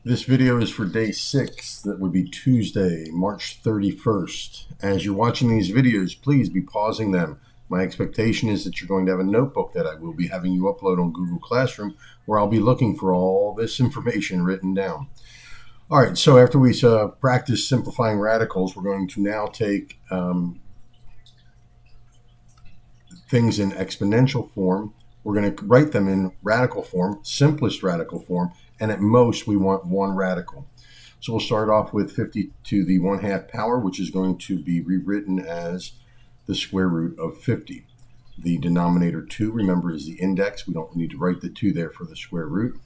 This video is for day 6, that would be Tuesday, March 31st. As you're watching these videos, please be pausing them. My expectation is that you're going to have a notebook that I will be having you upload on Google Classroom, where I'll be looking for all this information written down. All right, so after we practice simplifying radicals, we're going to now take things in exponential form. We're going to write them in radical form, simplest radical form, and at most we want one radical. So we'll start off with 50 to the 1/2 power, which is going to be rewritten as the square root of 50. The denominator 2, remember, is the index. We don't need to write the 2 there for the square root.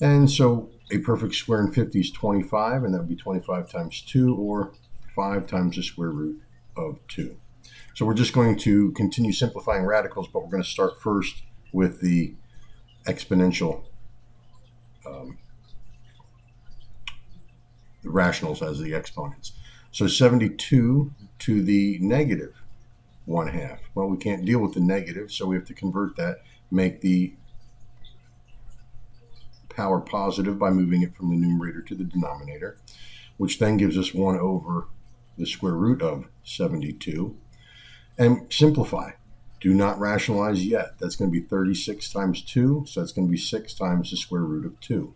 And so a perfect square in 50 is 25, and that would be 25 times 2, or 5 times the square root of 2. So we're just going to continue simplifying radicals, but we're going to start first with the exponential the rationals as the exponents. So 72 to the negative 1/2. Well, we can't deal with the negative, so we have to convert that, make the power positive by moving it from the numerator to the denominator, which then gives us 1 over the square root of 72. And simplify. Do not rationalize yet. That's going to be 36 times 2, so that's going to be 6 times the square root of 2.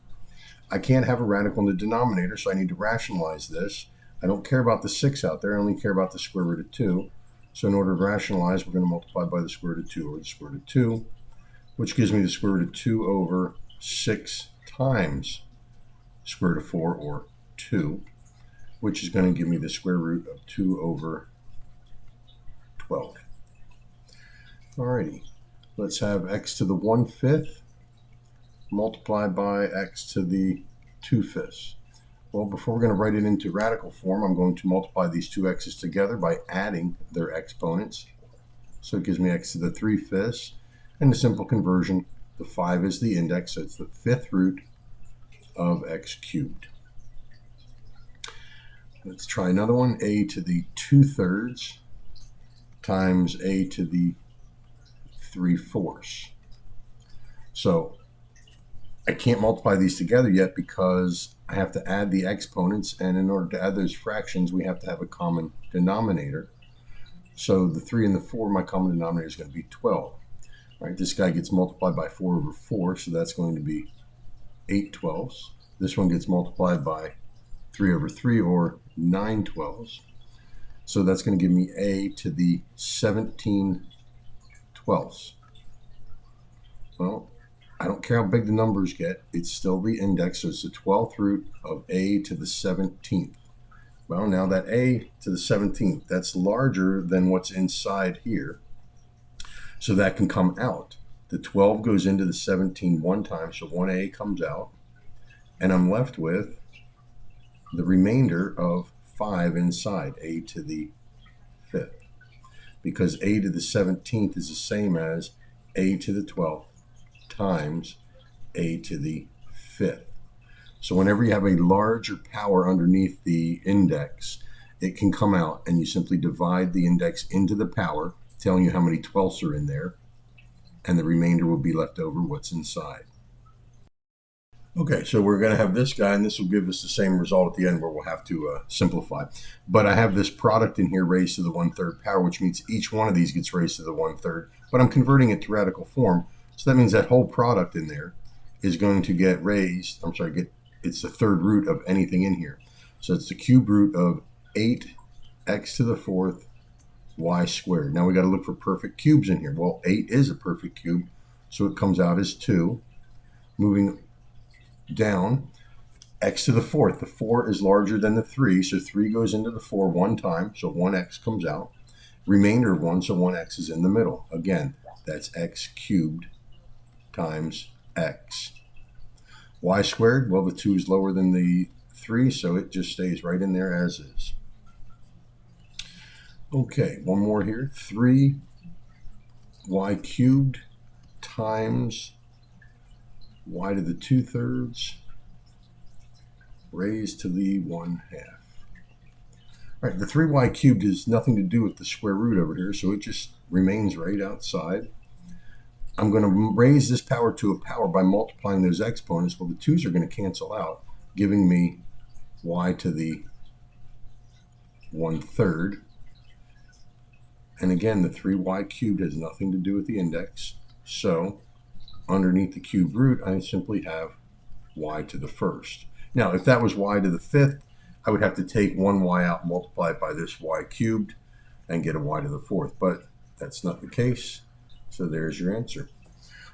I can't have a radical in the denominator, so I need to rationalize this. I don't care about the 6 out there. I only care about the square root of 2. So in order to rationalize, we're going to multiply by the square root of 2 over the square root of 2, which gives me the square root of 2 over 6 times square root of 4, or 2, which is going to give me the square root of 2 over 12. Alrighty, let's have x to the 1/5 multiplied by x to the 2/5. Well, before we're going to write it into radical form, I'm going to multiply these two x's together by adding their exponents. So it gives me x to the 3/5, and the simple conversion, the 5 is the index, so it's the 5th root of x cubed. Let's try another one. A to the 2/3 times a to the 3/4. So I can't multiply these together yet because I have to add the exponents, and in order to add those fractions, we have to have a common denominator. So the 3 and the 4, my common denominator is going to be 12. All right, this guy gets multiplied by 4 over 4, so that's going to be 8/12. This one gets multiplied by 3 over 3, or 9/12. So that's going to give me a to the 17/12. Well, I don't care how big the numbers get, it's still the index, so it's the 12th root of a to the 17th. Well, now that a to the 17th, that's larger than what's inside here, so that can come out. The 12 goes into the 17 one time, so 1a comes out, and I'm left with the remainder of 5 inside, a to the 5th, because a to the 17th is the same as a to the 12th times a to the 5th. So whenever you have a larger power underneath the index, it can come out, and you simply divide the index into the power, telling you how many 12ths are in there, and the remainder will be left over what's inside. Okay, so we're going to have this guy, and this will give us the same result at the end, where we'll have to simplify. But I have this product in here raised to the 1/3 power, which means each one of these gets raised to the 1/3. But I'm converting it to radical form, so that means that whole product in there is going to get raised. It's the 3rd root of anything in here. So it's the cube root of 8x to the 4th y squared. Now we got to look for perfect cubes in here. Well, 8 is a perfect cube, so it comes out as 2. Moving down, x to the 4th. The 4 is larger than the 3, so 3 goes into the 4 one time, so 1x comes out. Remainder of 1, so 1x is in the middle. Again, that's x cubed times x. Y squared, well, the 2 is lower than the 3, so it just stays right in there as is. Okay, one more here. 3y cubed times y to the 2/3 raised to the 1/2. All right, the 3y cubed has nothing to do with the square root over here, so it just remains right outside. I'm going to raise this power to a power by multiplying those exponents. Well, the 2's are going to cancel out, giving me y to the 1/3. And again, the 3y cubed has nothing to do with the index. So underneath the cube root, I simply have y to the 1st. Now, if that was y to the 5th, I would have to take one y out, multiply it by this y cubed, and get a y to the 4th. But that's not the case. So there's your answer.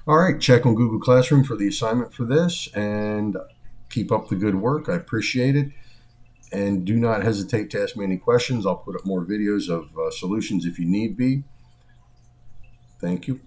All right, check on Google Classroom for the assignment for this, and keep up the good work. I appreciate it. And do not hesitate to ask me any questions. I'll put up more videos of solutions if you need be. Thank you.